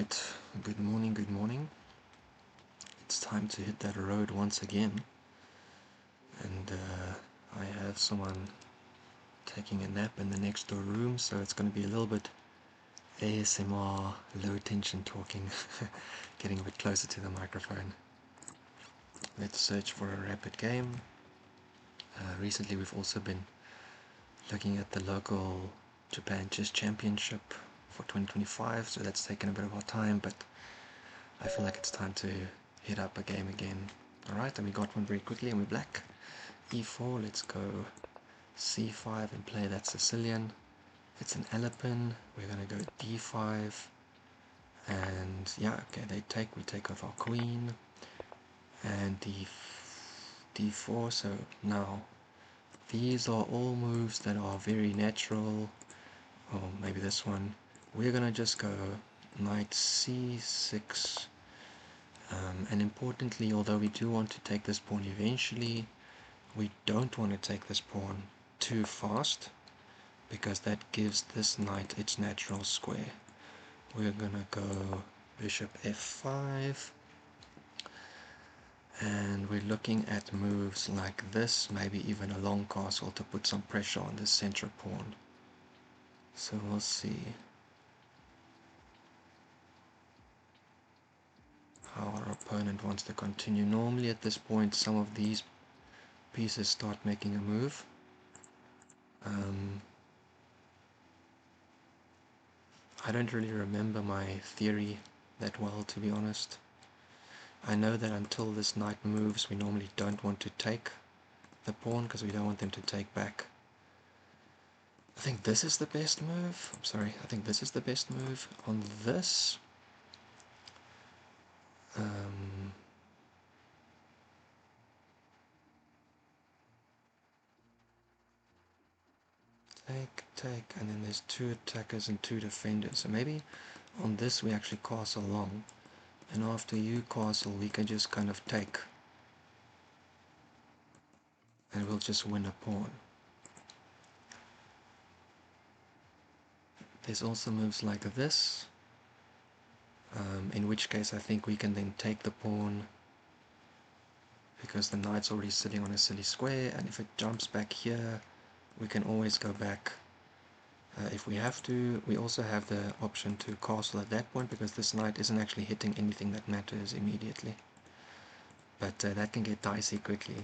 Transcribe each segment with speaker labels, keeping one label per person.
Speaker 1: Alright, good morning, good morning. It's time to hit that road once again. And I have someone taking a nap in the next door room, so it's going to be a little bit ASMR, low tension talking, getting a bit closer to the microphone. Let's search for a rapid game. Recently we've also been looking at the local Japan Chess Championship for 2025, so that's taken a bit of our time, but I feel like it's time to hit up a game again. Alright, and we got one very quickly and we're black. E4, let's go C5 and play that Sicilian. It's an Alapin, we're going to go D5, and yeah, okay, they take, we take off our queen, and D4, so now these are all moves that are very natural, or maybe this one. We're going to just go knight C6, and importantly, although we do want to take this pawn eventually, we don't want to take this pawn too fast, because that gives this knight its natural square. We're gonna go bishop f5, and we're looking at moves like this, maybe even a long castle to put some pressure on this center pawn. So we'll see how our opponent wants to continue. Normally at this point some of these pieces start making a move. I don't really remember my theory that well, to be honest. I know that until this knight moves, we normally don't want to take the pawn because we don't want them to take back. I think this is the best move. I'm sorry, I think this is the best move. On this, take, and then there's two attackers and two defenders. So maybe on this we actually castle long, and after you castle we can just kind of take, and we'll just win a pawn. There's also moves like this, in which case I think we can then take the pawn because the knight's already sitting on a silly square, and if it jumps back here we can always go back if we have to. We also have the option to castle at that point because this knight isn't actually hitting anything that matters immediately, but that can get dicey quickly.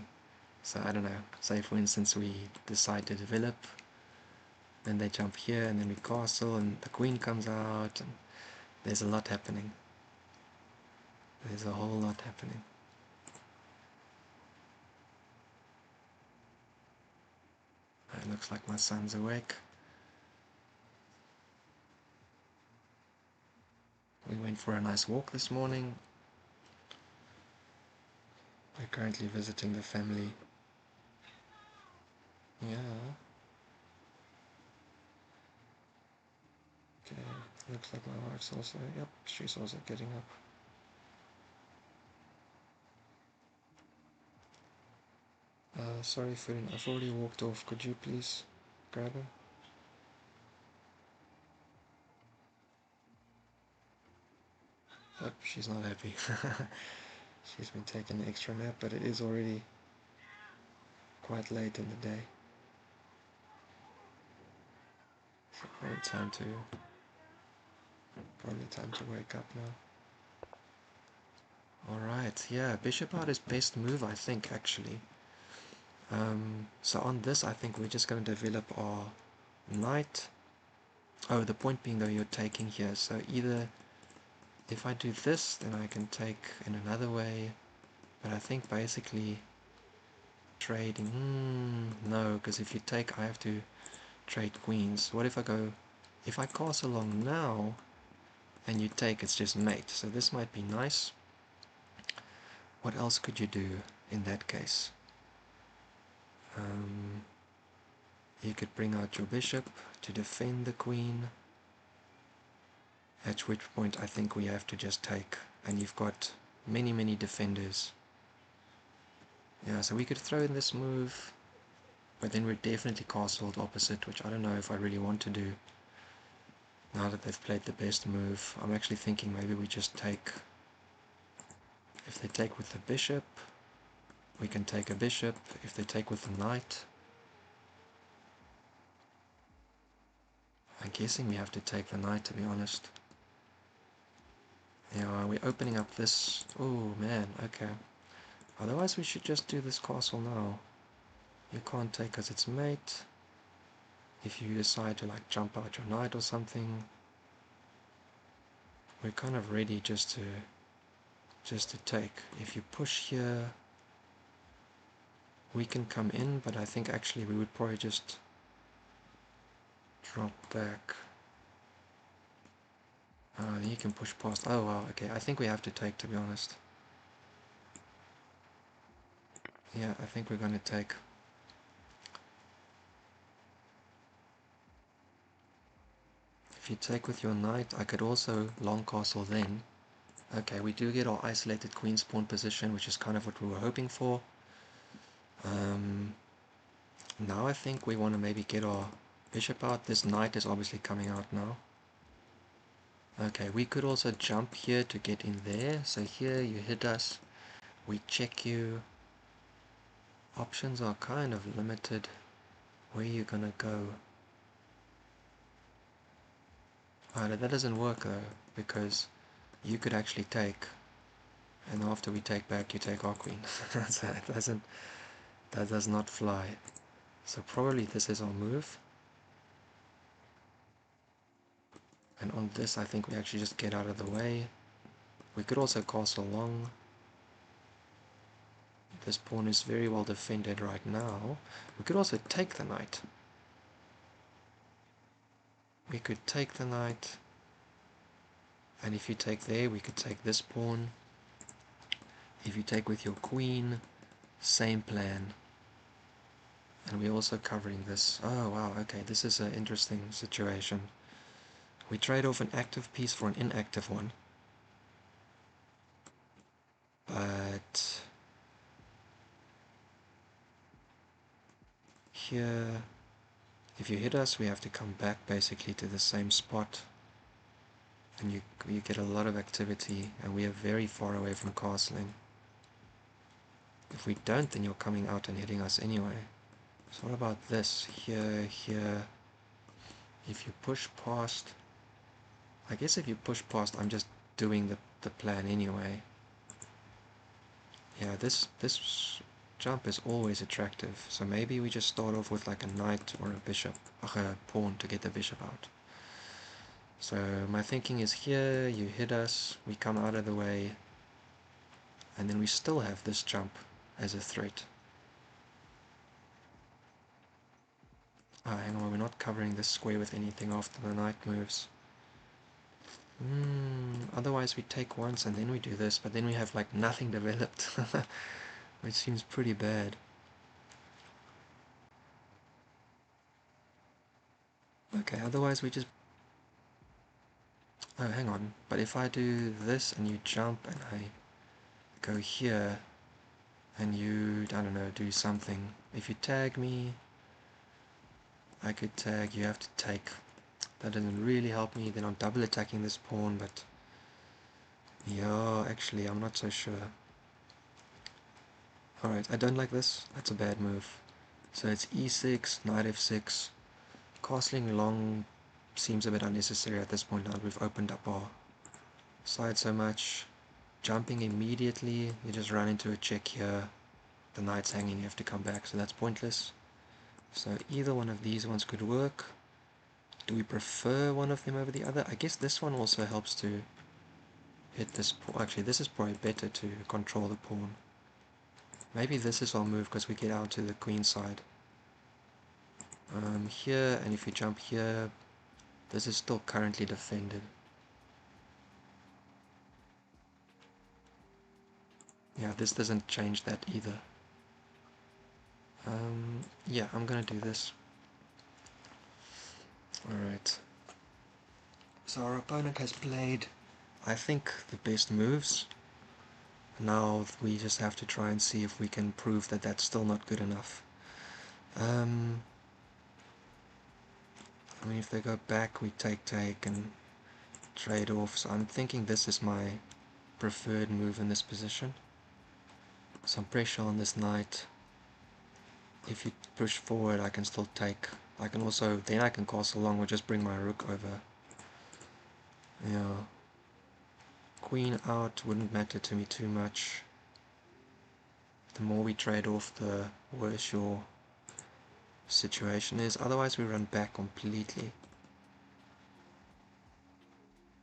Speaker 1: So I don't know, say for instance we decide to develop, then they jump here and then we castle and the queen comes out, and there's a lot happening. There's a whole lot happening. It looks like my son's awake. We went for a nice walk this morning. We're currently visiting the family. Yeah. Okay, looks like my wife's also, yep, she's also getting up. Sorry Fern, I've already walked off. Could you please grab her? Yep, she's not happy. She's been taking an extra nap, but it is already quite late in the day. So probably time to wake up now. Alright, yeah, bishop out is best move, I think, actually. So on this, I think we're just going to develop our knight. Oh, the point being, though, you're taking here, so either if I do this, then I can take in another way, but I think basically trading, no, because if you take, I have to trade queens. What if I castle along now, and you take, it's just mate, so this might be nice. What else could you do in that case? You could bring out your bishop to defend the queen, at which point I think we have to just take, and you've got many defenders. Yeah, so we could throw in this move, but then we're definitely castled opposite, which I don't know if I really want to do. Now that they've played the best move, I'm actually thinking maybe we just take, if they take with the bishop, we can take a bishop. If they take with the knight, I'm guessing we have to take the knight, to be honest. Yeah, we're opening up this. Oh man, okay. Otherwise we should just do this castle now. You can't take because it's mate. If you decide to like jump out your knight or something, we're kind of ready just to take. If you push here, we can come in, but I think actually we would probably just drop back. Then you can push past. Oh wow, okay. I think we have to take, to be honest. Yeah, I think we're going to take. If you take with your knight, I could also long castle then. Okay, we do get our isolated queen's pawn position, which is kind of what we were hoping for. Now I think we want to maybe get our bishop out. This knight is obviously coming out now. Okay, we could also jump here to get in there. So here you hit us, we check you. Options are kind of limited. Where you're gonna go? Alright, that doesn't work though, because you could actually take, and after we take back, you take our queen. So that does not fly. So probably this is our move. And on this, I think we actually just get out of the way. We could also castle long. This pawn is very well defended right now. We could also take the knight. We could take the knight. And if you take there, we could take this pawn. If you take with your queen, same plan. And we're also covering this. Oh wow, okay, this is an interesting situation. We trade off an active piece for an inactive one. But here, if you hit us, we have to come back basically to the same spot. And you get a lot of activity, and we are very far away from castling. If we don't, then you're coming out and hitting us anyway. So what about this? Here, here. If you push past, I guess if you push past, I'm just doing the plan anyway. Yeah, this jump is always attractive. So maybe we just start off with like a knight or a bishop, or a pawn to get the bishop out. So my thinking is here, you hit us, we come out of the way, and then we still have this jump as a threat. Ah, hang on, we're not covering this square with anything after the knight moves. Otherwise we take once and then we do this, but then we have like nothing developed, which seems pretty bad. Okay, otherwise we just... Oh, hang on, but if I do this and you jump and I go here and you, I don't know, do something. If you tag me, I could tag, you have to take. That doesn't really help me. Then I'm double attacking this pawn, but yeah, actually I'm not so sure. Alright, I don't like this. That's a bad move. So it's e6, knight f6. Castling long seems a bit unnecessary at this point now that we've opened up our side so much. Jumping immediately, you just run into a check here. The knight's hanging, you have to come back, so that's pointless. So either one of these ones could work. Do we prefer one of them over the other? I guess this one also helps to hit this pawn. Actually, this is probably better to control the pawn. Maybe this is our move because we get out to the queen side. Here, and if you jump here, this is still currently defended. Yeah, this doesn't change that either. Yeah, I'm gonna do this. Alright. So our opponent has played, I think, the best moves. Now we just have to try and see if we can prove that that's still not good enough. I mean, if they go back, we take and trade off. So I'm thinking this is my preferred move in this position. Some pressure on this knight. If you push forward, I can still take. I can also, then I can castle along or just bring my rook over. Yeah. Queen out wouldn't matter to me too much. The more we trade off, the worse your situation is. Otherwise we run back completely.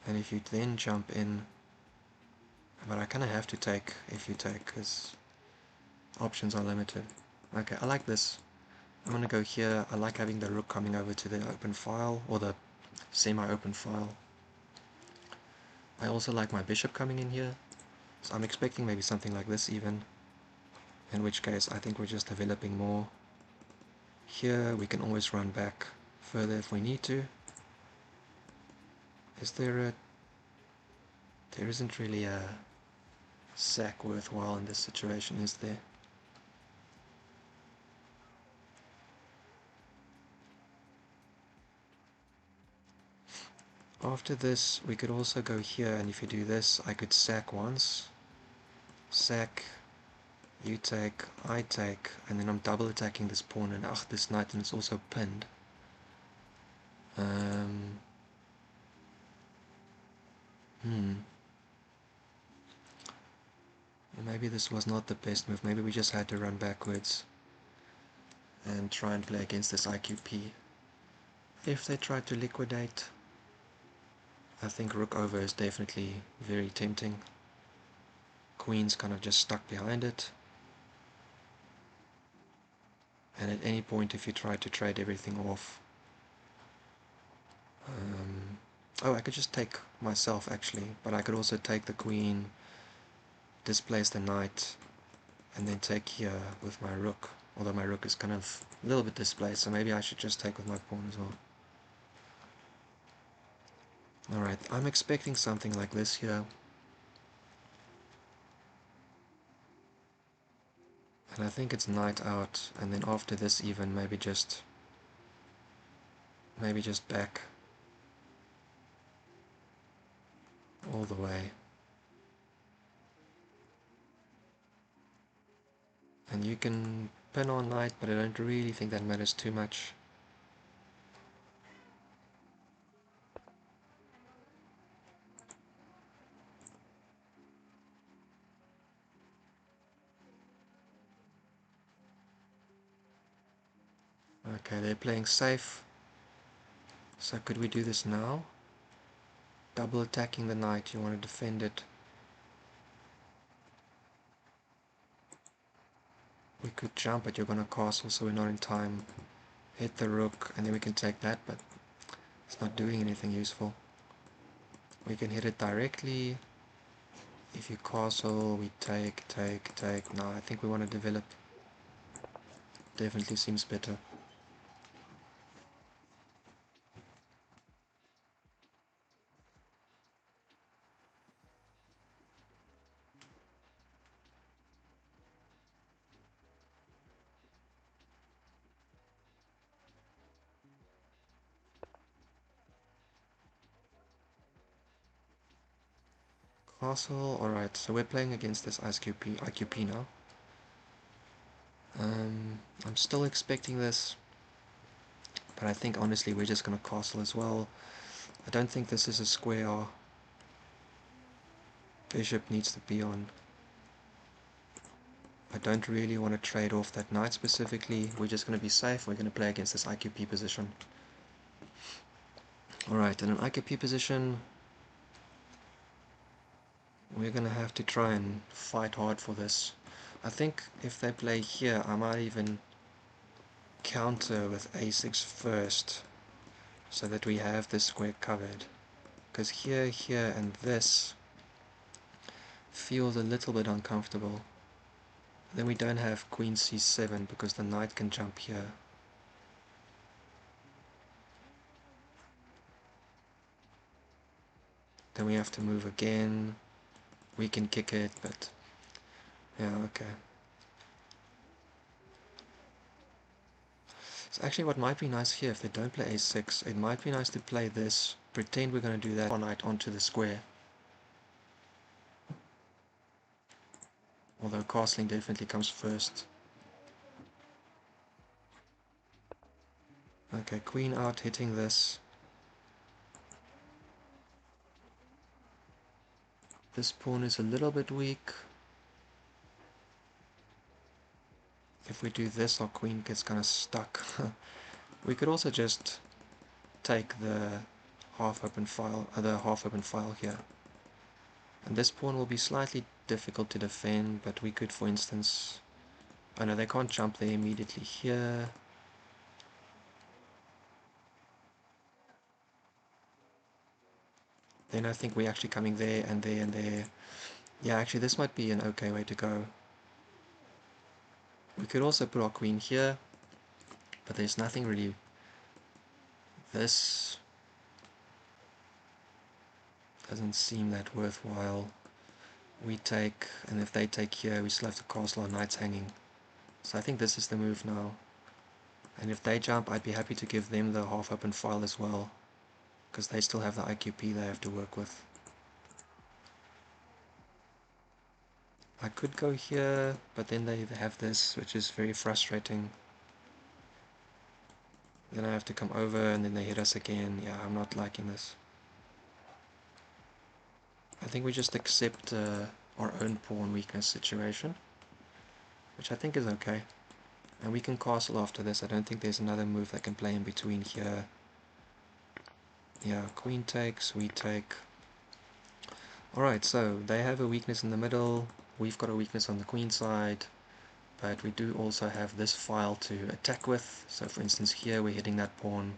Speaker 1: And if you then jump in, but I kind of have to take if you take, because options are limited. Okay, I like this. I'm going to go here. I like having the rook coming over to the open file, or the semi-open file. I also like my bishop coming in here. So I'm expecting maybe something like this even. In which case I think we're just developing more. Here we can always run back further if we need to. Is there a... There isn't really a sack worthwhile in this situation, is there? After this, we could also go here, and if you do this, I could sack once. Sack, you take, I take, and then I'm double attacking this pawn, and this knight, and it's also pinned. Maybe this was not the best move. Maybe we just had to run backwards and try and play against this IQP. If they try to liquidate, I think rook over is definitely very tempting. Queen's kind of just stuck behind it. And at any point, if you try to trade everything off... oh, I could just take myself actually, but I could also take the queen, displace the knight, and then take here with my rook. Although my rook is kind of a little bit displaced, so maybe I should just take with my pawn as well. Alright, I'm expecting something like this here. And I think it's knight out, and then after this even maybe just back all the way. And you can pin on knight, but I don't really think that matters too much. Okay, they're playing safe. So could we do this now? Double attacking the knight, you want to defend it. We could jump, but you're going to castle, so we're not in time. Hit the rook, and then we can take that, but it's not doing anything useful. We can hit it directly. If you castle, we take. No, I think we want to develop. Definitely seems better. Castle, alright, so we're playing against this IQP now. I'm still expecting this, but I think honestly we're just going to castle as well. I don't think this is a square. Our bishop needs to be on. I don't really want to trade off that knight specifically. We're just going to be safe. We're going to play against this IQP position. Alright, in an IQP position, we're going to have to try and fight hard for this. I think if they play here, I might even counter with a6 first, so that we have this square covered. Because here, and this feels a little bit uncomfortable. Then we don't have queen c7 because the knight can jump here. Then we have to move again. We can kick it, but yeah, okay. So actually what might be nice here, if they don't play a6, it might be nice to play this, pretend we're going to do that knight onto the square. Although castling definitely comes first. Okay, queen out, hitting this. This pawn is a little bit weak. If we do this, our queen gets kind of stuck. We could also just take the half-open file here. And this pawn will be slightly difficult to defend, but we could, for instance... Oh no, they can't jump there immediately here. Then I think we're actually coming there and there and there. Yeah, actually this might be an okay way to go. We could also put our queen here, but there's nothing really... This doesn't seem that worthwhile. We take, and if they take here, we still have to castle our knights hanging. So I think this is the move now. And if they jump, I'd be happy to give them the half-open file as well, because they still have the IQP they have to work with. I could go here, but then they have this, which is very frustrating. Then I have to come over, and then they hit us again. Yeah, I'm not liking this. I think we just accept our own pawn weakness situation, which I think is okay. And we can castle after this. I don't think there's another move that can play in between here. Yeah, queen takes, we take. Alright, so they have a weakness in the middle. We've got a weakness on the queen side. But we do also have this file to attack with. So for instance here we're hitting that pawn.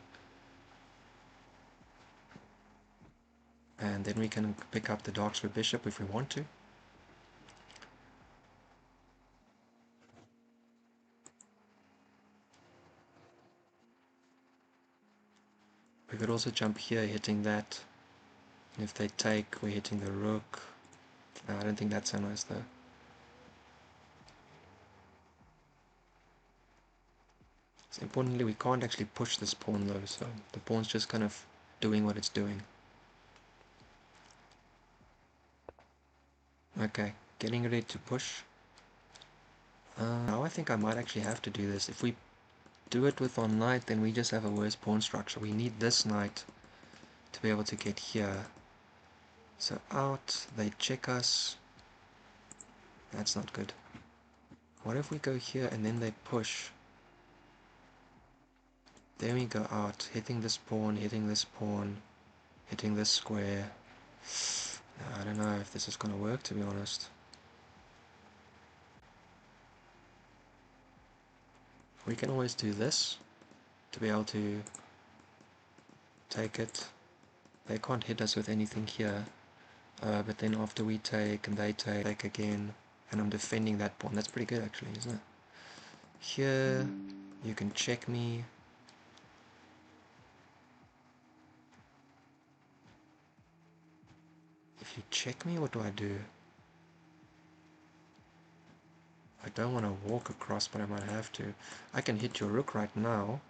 Speaker 1: And then we can pick up the dark square bishop if we want to. We could also jump here hitting that. If they take, we're hitting the rook. No, I don't think that's so nice though. So importantly, we can't actually push this pawn though, so the pawn's just kind of doing what it's doing. Okay, getting ready to push. Now I think I might actually have to do this. If we do it with our knight, then we just have a worse pawn structure. We need this knight to be able to get here. So out, they check us. That's not good. What if we go here and then they push? There we go out, hitting this pawn, hitting this pawn, hitting this square. I don't know if this is going to work, to be honest. We can always do this to be able to take it. They can't hit us with anything here. But then after we take and they take again, and I'm defending that pawn. That's pretty good actually, isn't it? Here, you can check me. If you check me, what do I do? I don't want to walk across, but I might have to. I can hit your rook right now.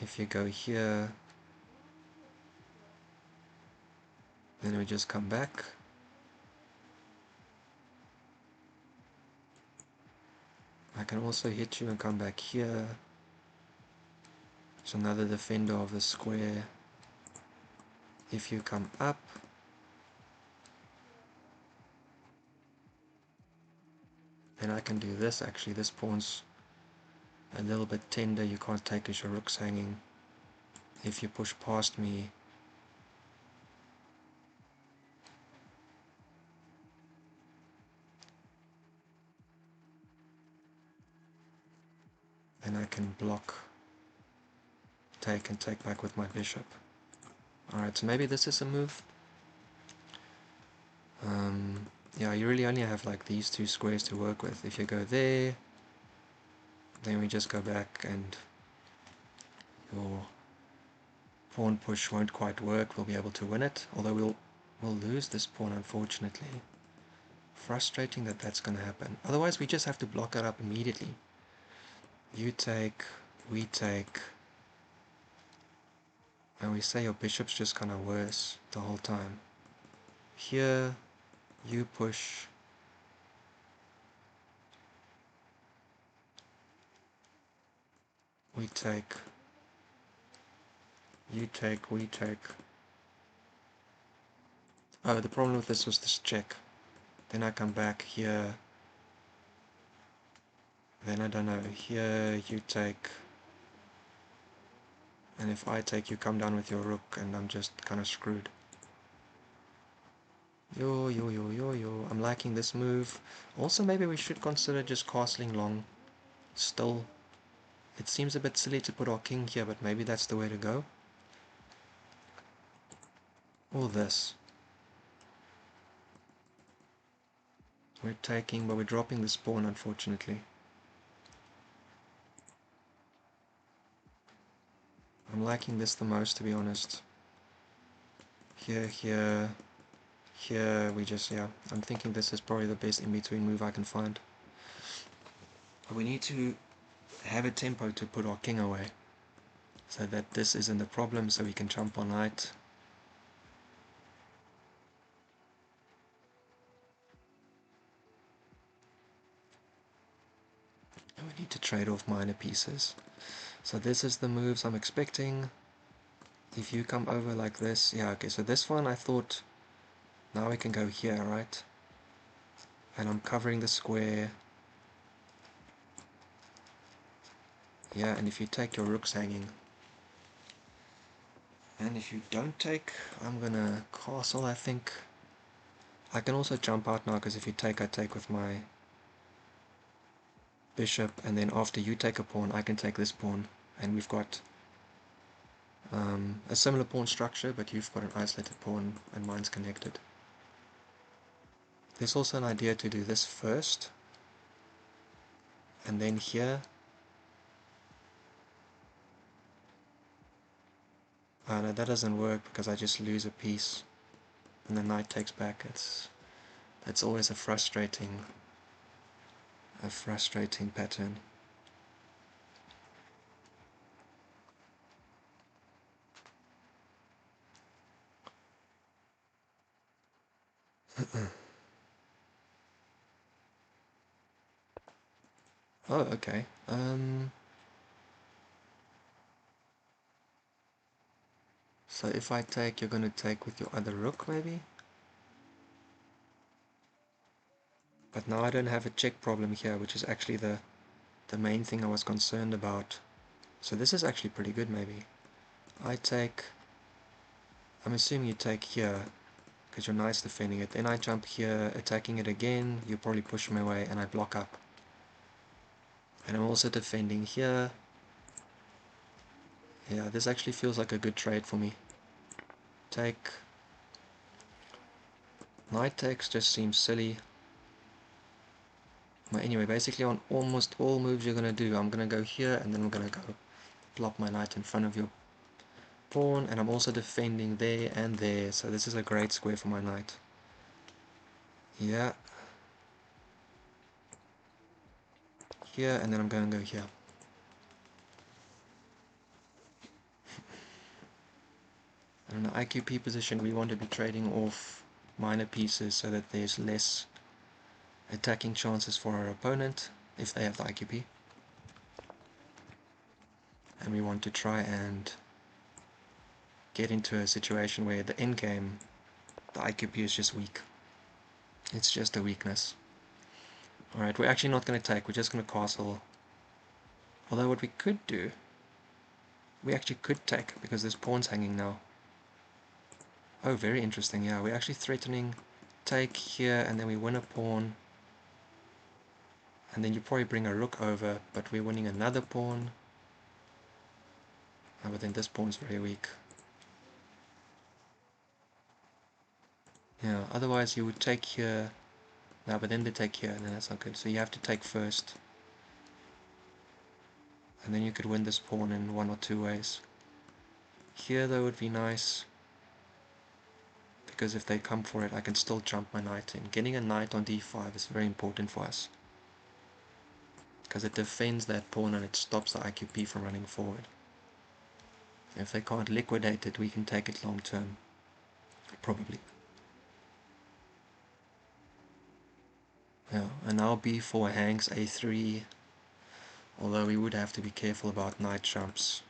Speaker 1: If you go here, then we just come back. I can also hit you and come back here. It's another defender of the square. If you come up, then I can do this actually. This pawn's a little bit tender, you can't take because your rook's hanging. If you push past me, then I can block, take and take back with my bishop. Alright, so maybe this is a move. Yeah, you really only have like these two squares to work with. If you go there, then we just go back and your pawn push won't quite work. We'll be able to win it, although we'll lose this pawn unfortunately. Frustrating that that's going to happen. Otherwise, we just have to block it up immediately. You take, we take, and we say your bishop's just kind of worse the whole time. Here, you push. We take, you take, we take. Oh, the problem with this was this check. Then I come back here. Then I don't know, here you take. And if I take, you come down with your rook, and I'm just kind of screwed. Yo, yo, yo, yo, yo. I'm liking this move. Also, maybe we should consider just castling long. Still, it seems a bit silly to put our king here, but maybe that's the way to go. Or this. We're taking, but we're dropping this pawn, unfortunately. I'm liking this the most, to be honest. Here, here, here, we just, yeah. I'm thinking this is probably the best in-between move I can find. But we need to have a tempo to put our king away, so that this isn't a problem, so we can jump on knight. And we need to trade off minor pieces. So this is the moves I'm expecting. If you come over like this, yeah, okay, so this one I thought, now we can go here, right? And I'm covering the square. Yeah, and if you take, your rook's hanging. And if you don't take, I'm gonna castle, I think. I can also jump out now, because if you take, I take with my bishop, and then after you take a pawn, I can take this pawn, and we've got a similar pawn structure, but you've got an isolated pawn, and mine's connected. There's also an idea to do this first, and then here. No, that doesn't work, because I just lose a piece, and the knight takes back. That's always a frustrating pattern. Oh, okay. So if I take, you're going to take with your other rook, maybe? But now I don't have a check problem here, which is actually the main thing I was concerned about. So this is actually pretty good, maybe. I take, I'm assuming you take here, because your knight's defending it. Then I jump here, attacking it again. You probably push me away, and I block up. And I'm also defending here. Yeah, this actually feels like a good trade for me. Take. Knight takes just seems silly. But anyway, basically on almost all moves you're going to do, I'm going to go here, and then I'm going to go plop my knight in front of your pawn, and I'm also defending there and there, so this is a great square for my knight. Yeah. Here, and then I'm going to go here. And in the IQP position, we want to be trading off minor pieces so that there's less attacking chances for our opponent if they have the IQP. And we want to try and get into a situation where the endgame, the IQP is just weak. It's just a weakness. Alright, we're actually not going to take, we're just going to castle. Although what we could do, we actually could take, because this pawn's hanging now. Oh, very interesting, yeah, we're actually threatening take here, and then we win a pawn. And then you probably bring a rook over, but we're winning another pawn. Oh, but then this pawn's very weak. Yeah, otherwise you would take here. No, but then they take here, and then that's not good. So you have to take first. And then you could win this pawn in one or two ways. Here though would be nice, because if they come for it, I can still jump my knight in. Getting a knight on d5 is very important for us, because it defends that pawn and it stops the IQP from running forward. If they can't liquidate it, we can take it long term, probably. Yeah, and now b4 hangs a3, although we would have to be careful about knight jumps.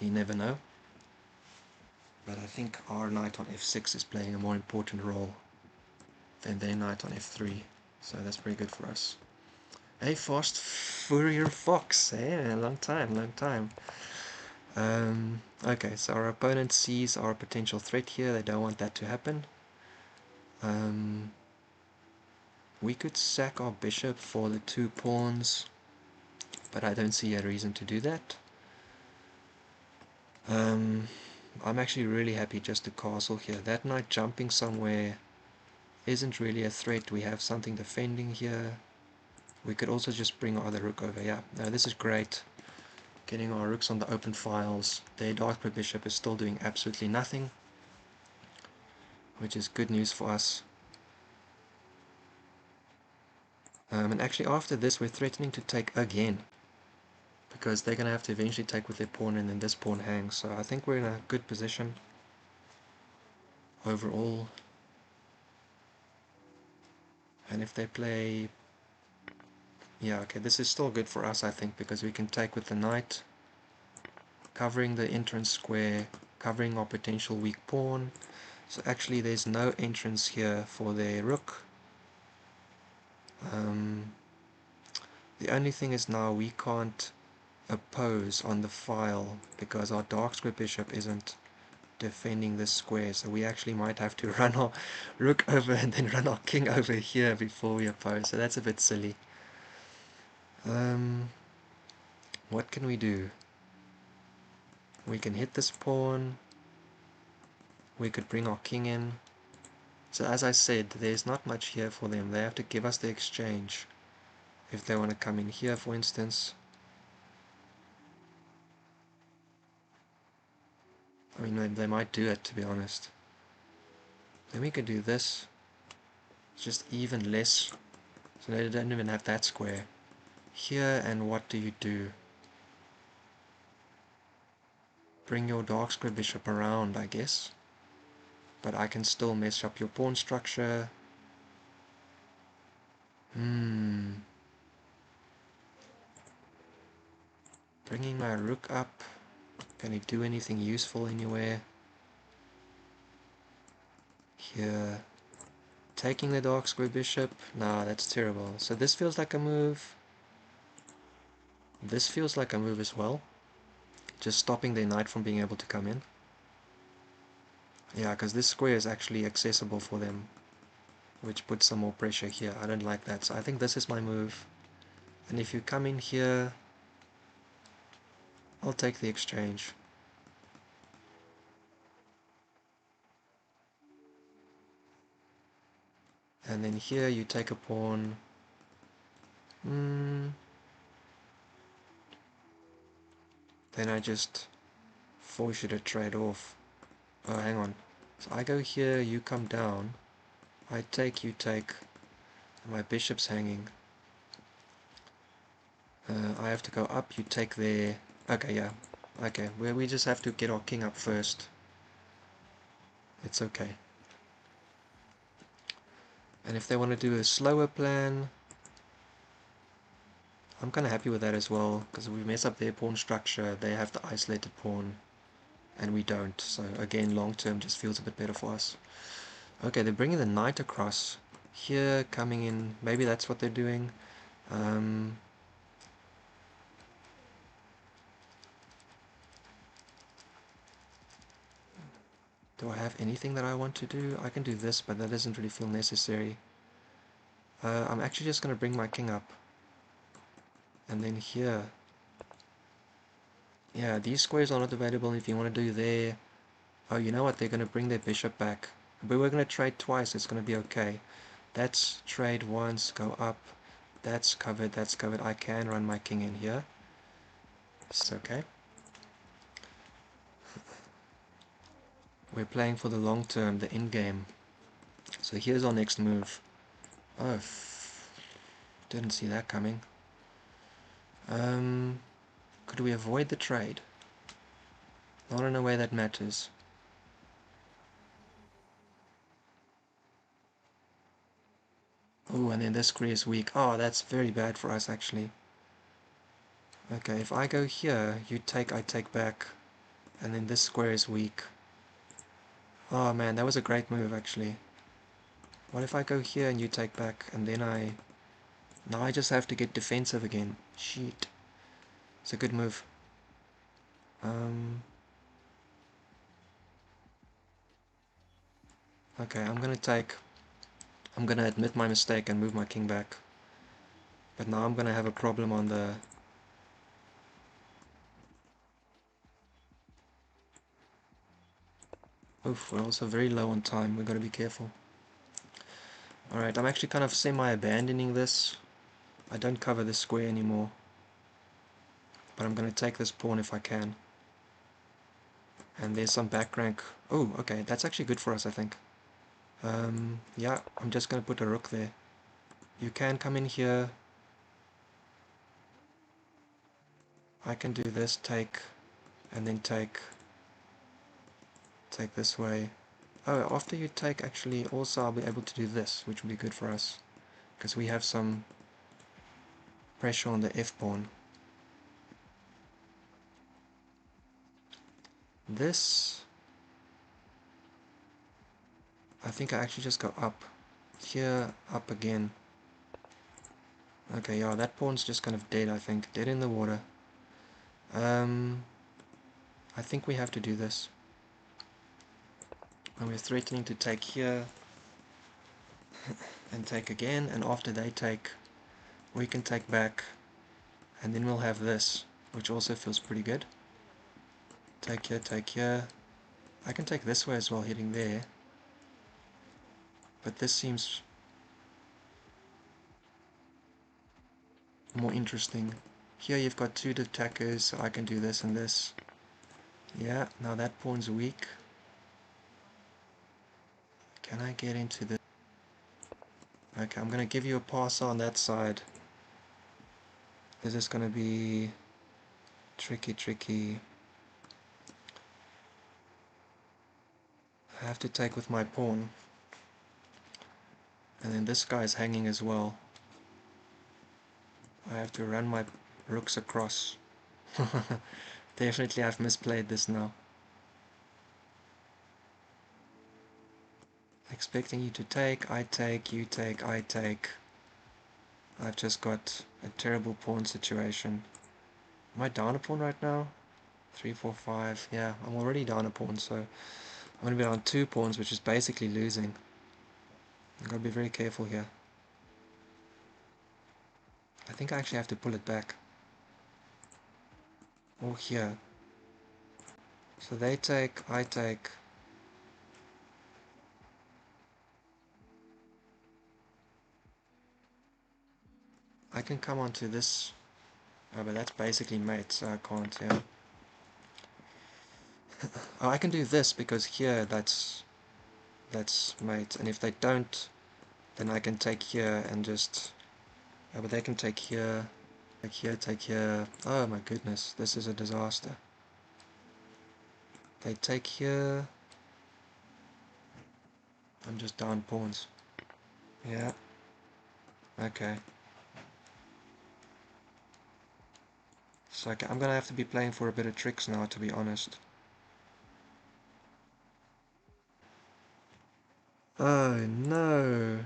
Speaker 1: You never know. But I think our knight on f6 is playing a more important role than their knight on f3, so that's pretty good for us. A fast Fourier Fox, eh? Long time. Okay, so our opponent sees our potential threat here. They don't want that to happen. We could sack our bishop for the 2 pawns, but I don't see a reason to do that. I'm actually really happy just to castle here. That knight jumping somewhere isn't really a threat. We have something defending here. We could also just bring our other rook over. Yeah, no, this is great. Getting our rooks on the open files. Their dark bishop is still doing absolutely nothing, which is good news for us. And actually after this we're threatening to take again, because they're going to have to eventually take with their pawn, and then this pawn hangs. So I think we're in a good position overall. And if they play... yeah, okay, this is still good for us, I think, because we can take with the knight, covering the entrance square, covering our potential weak pawn. So actually there's no entrance here for their rook. The only thing is now we can't oppose on the file because our dark square bishop isn't defending this square, so we actually might have to run our rook over and then run our king over here before we oppose, so that's a bit silly. What can we do? We can hit this pawn, we could bring our king in. So as I said, there's not much here for them. They have to give us the exchange if they want to come in here, for instance. I mean, they might do it, to be honest. Then we could do this. It's just even less. So they don't even have that square. Here, and what do you do? Bring your dark square bishop around, I guess. But I can still mess up your pawn structure. Bringing my rook up. Can he do anything useful anywhere? Here. Taking the dark square bishop. Nah, that's terrible. So this feels like a move. This feels like a move as well. Just stopping their knight from being able to come in. Yeah, because this square is actually accessible for them, which puts some more pressure here. I don't like that. So I think this is my move. And if you come in here, I'll take the exchange. And then here you take a pawn. Then I just force you to trade off. Oh, hang on. So I go here, you come down. I take, you take. And my bishop's hanging. I have to go up, you take there. Okay, yeah. Okay, we just have to get our king up first. It's okay. And if they want to do a slower plan, I'm kind of happy with that as well, because if we mess up their pawn structure, they have the isolated pawn, and we don't. So again, long term just feels a bit better for us. Okay, they're bringing the knight across here, coming in. Maybe that's what they're doing. Do I have anything that I want to do? I can do this, but that doesn't really feel necessary. I'm actually just going to bring my king up. And then here. Yeah, these squares are not available if you want to do there. Oh, you know what? They're going to bring their bishop back. But we're going to trade twice. It's going to be okay. That's trade once, go up. That's covered, that's covered. I can run my king in here. It's okay. We're playing for the long term, the end game. So here's our next move. Oh, didn't see that coming. Could we avoid the trade? Not in a way that matters. Oh, and then this square is weak. Oh, that's very bad for us actually. Okay, if I go here, you take, I take back, and then this square is weak. Oh man, that was a great move actually. What if I go here and you take back, and then now I just have to get defensive again. Shit. It's a good move. Okay, I'm gonna admit my mistake and move my king back. But now I'm gonna have a problem on the... Oof, we're also very low on time, we've got to be careful. Alright, I'm actually kind of semi-abandoning this. I don't cover this square anymore. But I'm gonna take this pawn if I can. And there's some back rank. Oh, okay, that's actually good for us, I think. Yeah, I'm just gonna put a rook there. You can come in here. I can do this, take, and then take this way. Oh, after you take, actually, also I'll be able to do this, which will be good for us, because we have some pressure on the f-pawn. This, I think I actually just go up. Here, up again. Okay, yeah, that pawn's just kind of dead, I think. Dead in the water. I think we have to do this. And we're threatening to take here and take again, and after they take, we can take back, and then we'll have this, which also feels pretty good. Take here, take here. I can take this way as well, hitting there. But this seems more interesting. Here you've got two attackers, so I can do this and this. Yeah, now that pawn's weak. Can I get into this? Okay, I'm going to give you a pass on that side. This is going to be tricky. I have to take with my pawn. And then this guy's hanging as well. I have to run my rooks across. Definitely I've misplayed this now. Expecting you to take, I take, you take, I take. I've just got a terrible pawn situation. Am I down a pawn right now? 3, 4, 5. Yeah, I'm already down a pawn, so I'm going to be down 2 pawns, which is basically losing. I've got to be very careful here. I think I actually have to pull it back. Or here. So they take, I take. I can come onto this. Oh, but that's basically mate, so I can't, yeah. Oh, I can do this because here that's mate, and if they don't, then I can take here and just... Oh, but they can take here, take here, take here. Oh my goodness, this is a disaster. They take here. I'm just down pawns. Yeah. Okay. So I'm gonna have to be playing for a bit of tricks now, to be honest. Oh no.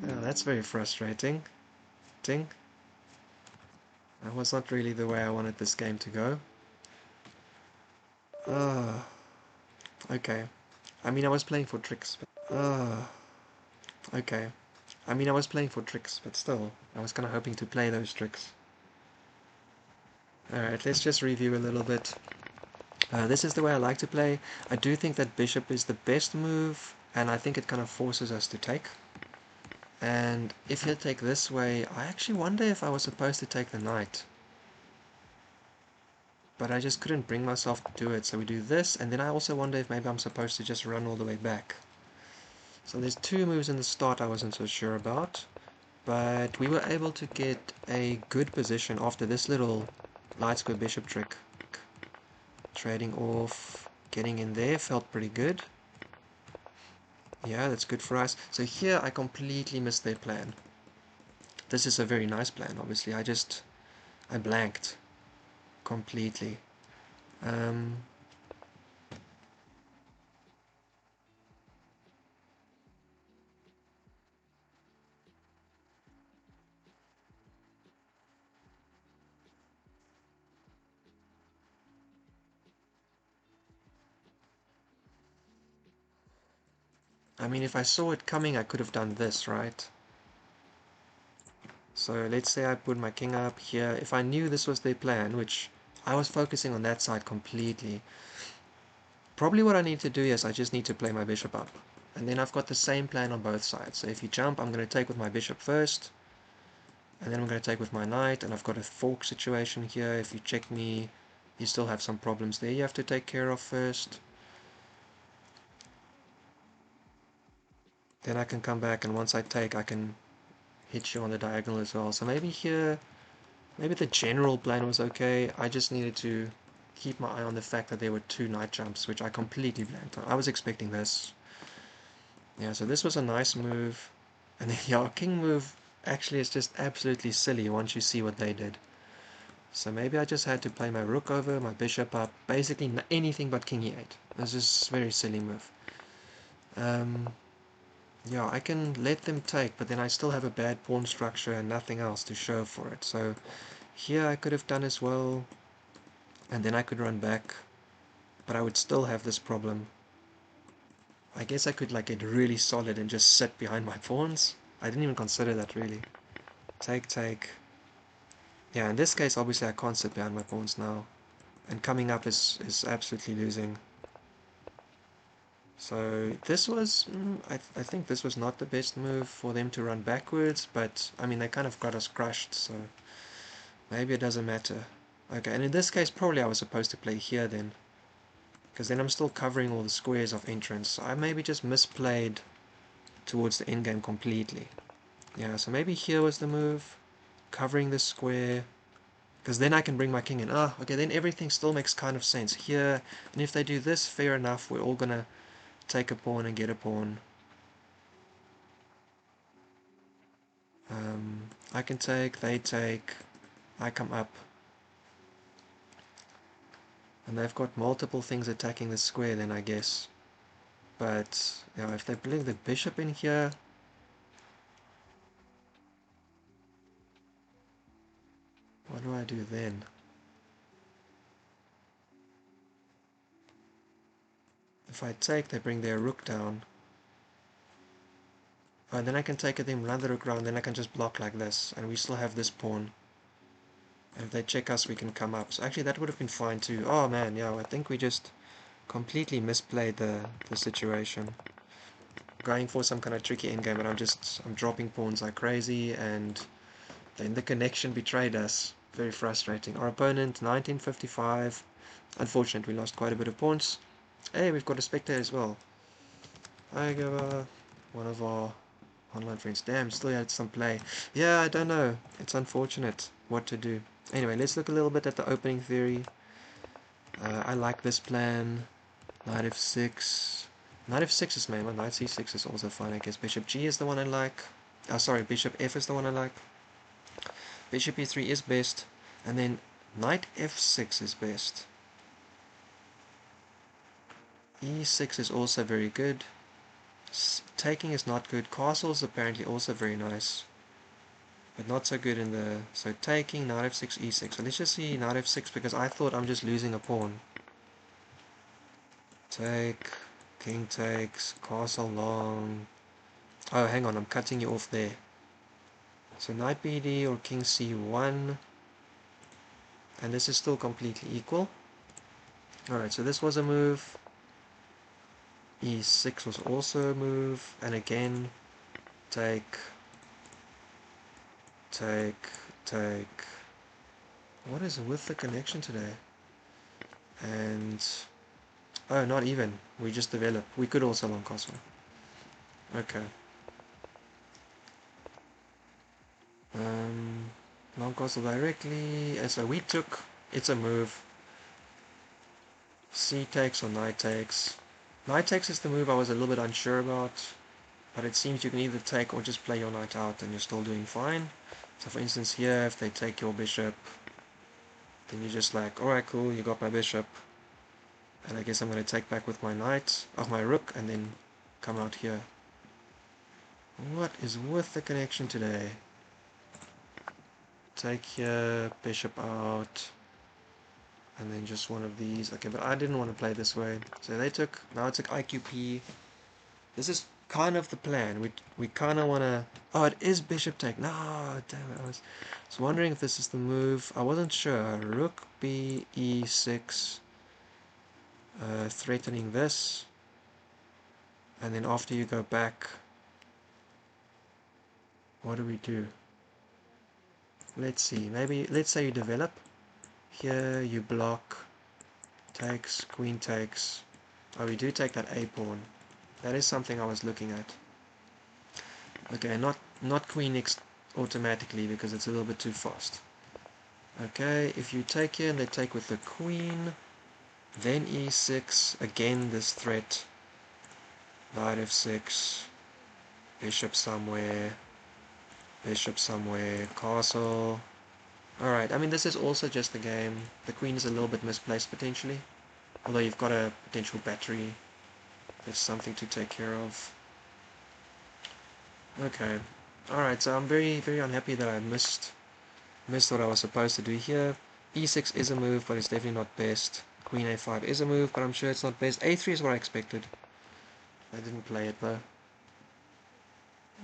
Speaker 1: Oh, that's very frustrating. Ting. That was not really the way I wanted this game to go. Oh. Okay. I mean, I was playing for tricks. Oh. Okay. I mean, I was playing for tricks, but still, I was kind of hoping to play those tricks. Alright, let's just review a little bit. This is the way I like to play. I do think that bishop is the best move, and I think it kind of forces us to take. And if you take this way, I actually wonder if I was supposed to take the knight. but I just couldn't bring myself to do it. So we do this, and then I also wonder if maybe I'm supposed to just run all the way back. So there's two moves in the start I wasn't so sure about, but we were able to get a good position after this little light square bishop trick. Trading off, getting in there felt pretty good. Yeah, that's good for us. So here I completely missed their plan. This is a very nice plan, obviously. I blanked completely. Um, I mean, if I saw it coming, I could have done this, right? So let's say I put my king up here. If I knew this was their plan, which I was focusing on that side completely, probably what I need to do is I just need to play my bishop up. And then I've got the same plan on both sides. So if you jump, I'm going to take with my bishop first. And then I'm going to take with my knight. And I've got a fork situation here. If you check me, you still have some problems there you have to take care of first. Then I can come back, and once I take, I can hit you on the diagonal as well. So maybe here, maybe the general plan was okay. I just needed to keep my eye on the fact that there were two knight jumps, which I completely blanked on. I was expecting this. Yeah, so this was a nice move. And then, yeah, king move actually is just absolutely silly once you see what they did. So maybe I just had to play my rook over, my bishop up, basically anything but king e8. This is a very silly move. Yeah, I can let them take, but then I still have a bad pawn structure and nothing else to show for it. So here I could have done as well, and then I could run back, but I would still have this problem. I guess I could like get really solid and just sit behind my pawns. I didn't even consider that really. Take, take. Yeah, in this case, obviously I can't sit behind my pawns now. And coming up is absolutely losing. So this was, I think this was not the best move for them to run backwards, but I mean they kind of got us crushed, so maybe it doesn't matter. Okay, and in this case probably I was supposed to play here then, because then I'm still covering all the squares of entrance. So I maybe just misplayed towards the endgame completely. Yeah, so maybe here was the move, covering the square, because then I can bring my king in. Ah, okay, then everything still makes kind of sense here, and if they do this, fair enough, we're all gonna take a pawn and get a pawn. I can take, they take, I come up. And they've got multiple things attacking the square then I guess. But you know, if they bring the bishop in here, what do I do then? If I take, they bring their rook down. Oh, and then I can take it, then run the rook around, then I can just block like this, and we still have this pawn. And if they check us, we can come up. So actually that would have been fine too. Oh man, yeah, I think we just completely misplayed the situation. Going for some kind of tricky endgame, but I'm dropping pawns like crazy, and then the connection betrayed us. Very frustrating. Our opponent, 1955. Unfortunate, we lost quite a bit of points. Hey, we've got a spectator as well. Hi, Gava. One of our online friends. Damn, still had some play. Yeah, I don't know. It's unfortunate what to do. Anyway, let's look a little bit at the opening theory. I like this plan. Knight f6. Knight f6 is main one. Knight c6 is also fine, I guess. Bishop g is the one I like. Sorry, bishop f is the one I like. Bishop e3 is best. And then knight f6 is best. e6 is also very good. Taking is not good. Castle is apparently also very nice, but not so good in the... So taking, knight f6, e6. So let's just see knight f6, because I thought I'm just losing a pawn. Take, king takes, castle long. Oh, hang on, I'm cutting you off there. So knight bd or king c1, and this is still completely equal. Alright, so this was a move. e6 was also a move, and again, take, take, take. What is with the connection today? And oh, not even. We just develop. We could also long castle. Okay. Long castle directly. And so we took. It's a move. C takes or knight takes. Knight takes is the move I was a little bit unsure about. But it seems you can either take or just play your knight out and you're still doing fine. So for instance here, if they take your bishop, then you're just like, alright, cool, you got my bishop. And I guess I'm going to take back with my knight, of my rook, and then come out here. What is with the connection today? Take here, bishop out, and then just one of these. Okay, but I didn't want to play this way. So they took, now it's like IQP. This is kind of the plan. We kind of want to... Oh, it is bishop take. No, damn it. I was wondering if this is the move. I wasn't sure. Rook b e6. Threatening this. And then after you go back, what do we do? Let's see. Maybe, let's say you develop. Here you block. Takes, queen takes. Oh, we do take that a pawn. That is something I was looking at. Okay, not queen x automatically because it's a little bit too fast. Okay, if you take here and they take with the queen, then e6, again this threat, knight f6, bishop somewhere, castle. Alright, I mean this is also just a game. The queen is a little bit misplaced potentially, although you've got a potential battery. There's something to take care of. Okay, alright, so I'm very, very unhappy that I missed what I was supposed to do here. e6 is a move, but it's definitely not best. Queen a5 is a move, but I'm sure it's not best. a3 is what I expected. I didn't play it though.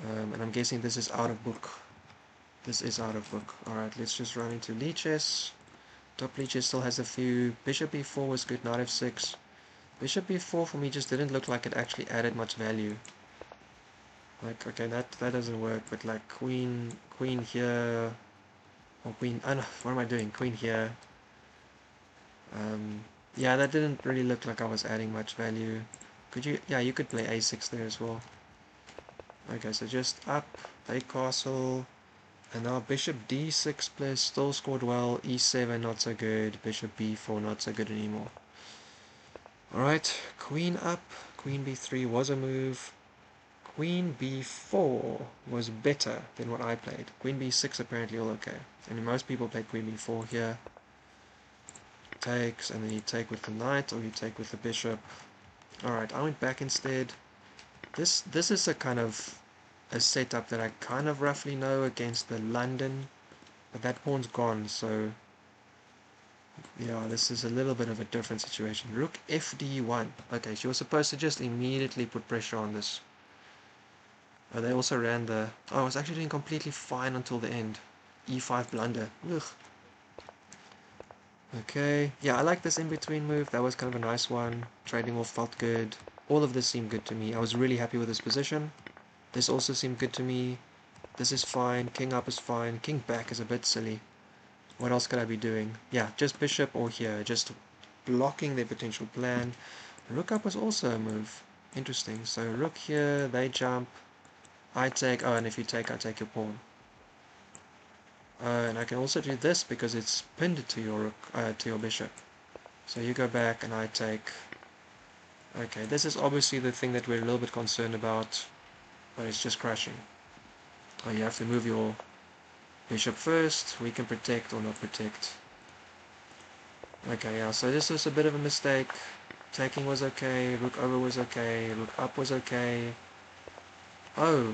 Speaker 1: And I'm guessing this is out of book. This is out of book. Alright, let's just run into lichess. Top lichess still has a few. Bishop b4 was good, knight f6. Bishop b4 for me just didn't look like it actually added much value. Like, okay, that doesn't work, but like queen here, or queen, oh no, what am I doing? Queen here. Yeah, that didn't really look like I was adding much value. Could you, yeah, you could play a6 there as well. Okay, so just up, take castle, and now bishop d6 plays still scored well, e7 not so good, bishop b4 not so good anymore. Alright, queen up, queen b3 was a move, queen b4 was better than what I played. Queen b6 apparently all okay, and most people played queen b4 here. Takes, and then you take with the knight, or you take with the bishop. Alright, I went back instead. This is a kind of a setup that I kind of roughly know against the London, but that pawn's gone, so yeah, this is a little bit of a different situation. Rook fd1. Okay, so you're supposed to just immediately put pressure on this. Oh, they also ran the... Oh, I was actually doing completely fine until the end. e5 blunder. Ugh. Okay, yeah, I like this in-between move. That was kind of a nice one. Trading off felt good. All of this seemed good to me. I was really happy with this position. This also seemed good to me. This is fine. King up is fine. King back is a bit silly. What else could I be doing? Yeah, just bishop or here. Just blocking their potential plan. Rook up was also a move. Interesting. So rook here, they jump. I take... Oh, and if you take, I take your pawn. And I can also do this because it's pinned to your to your bishop. So you go back and I take... Okay, this is obviously the thing that we're a little bit concerned about, but it's just crashing. Oh, you have to move your bishop first. We can protect or not protect. Okay, yeah, so this was a bit of a mistake. Taking was okay, rook over was okay, rook up was okay. Oh.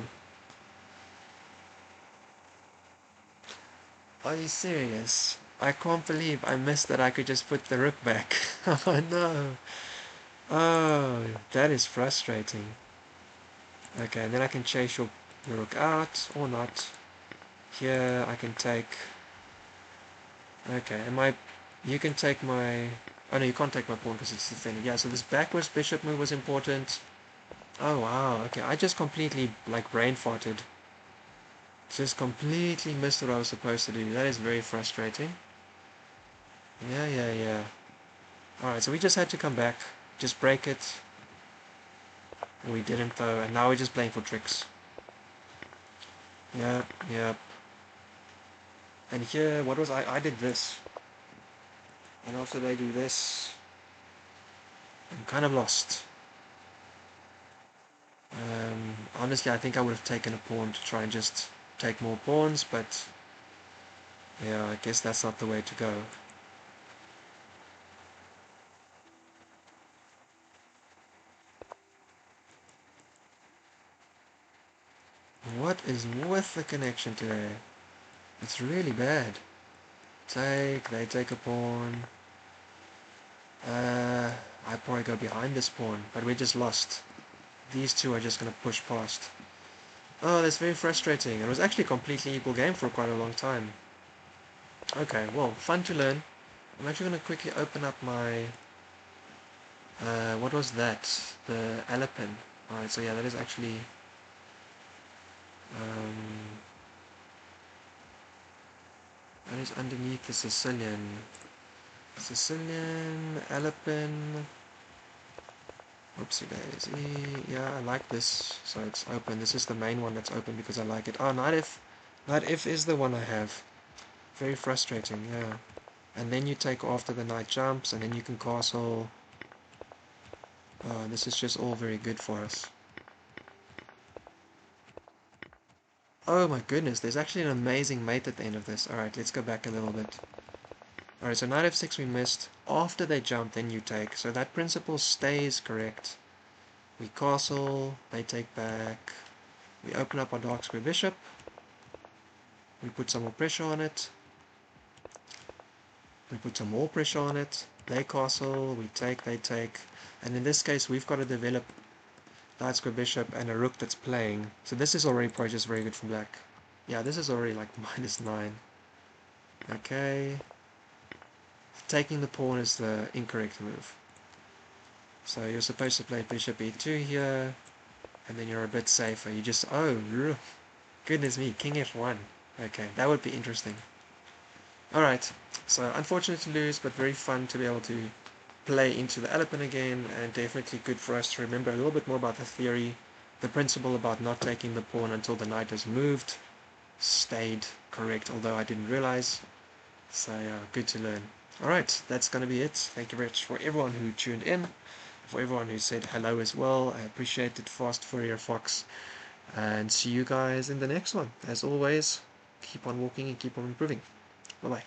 Speaker 1: Are you serious? I can't believe I missed that I could just put the rook back. Oh no. Oh, that is frustrating. Okay, and then I can chase your rook out, or not. Here, I can take... Okay, and you can take my... Oh no, you can't take my pawn because it's defended. Yeah, so this backwards bishop move was important. Oh wow, okay, I just completely, like, brain farted. Just completely missed what I was supposed to do. That is very frustrating. Yeah. Alright, so we just had to come back, just break it. We didn't though, and now we're just playing for tricks. Yep, yep. And here, what was I did this. And also they do this. I'm kind of lost. Honestly, I think I would have taken a pawn to try and just take more pawns, but yeah, I guess that's not the way to go. What is with the connection today? It's really bad. They take a pawn. I probably go behind this pawn, but we just lost. These two are just going to push past. Oh, that's very frustrating. It was actually a completely equal game for quite a long time. Okay, well, fun to learn. I'm actually going to quickly open up my... what was that? The Alapin. Alright, so yeah, that is actually... Um, that is underneath the Sicilian. Sicilian, Alapin... Oopsie daisy. Yeah, I like this. So it's open. This is the main one that's open because I like it. Oh, knight F. Knight F is the one I have. Very frustrating, yeah. And then you take after the knight jumps, and then you can castle. This is just all very good for us. Oh my goodness, there's actually an amazing mate at the end of this. Alright, let's go back a little bit. Alright, so knight f6 we missed. After they jump, then you take. So that principle stays correct. We castle, they take back. We open up our dark square bishop. We put some more pressure on it. We put some more pressure on it. They castle, we take, they take. And in this case, we've got to develop knight square bishop and a rook that's playing. So this is already probably just very good for black. Yeah, this is already like -9. Okay. Taking the pawn is the incorrect move. So you're supposed to play bishop e2 here, and then you're a bit safer. You just, oh, goodness me, king f1. Okay, that would be interesting. Alright, so unfortunate to lose, but very fun to be able to play into the Alapin again, and definitely good for us to remember a little bit more about the theory. The principle about not taking the pawn until the knight has moved stayed correct, although I didn't realize. So yeah, good to learn. Alright, that's going to be it. Thank you very much for everyone who tuned in, for everyone who said hello as well. I appreciate it, Fast Fourier Fox, and see you guys in the next one. As always, keep on walking and keep on improving. Bye bye.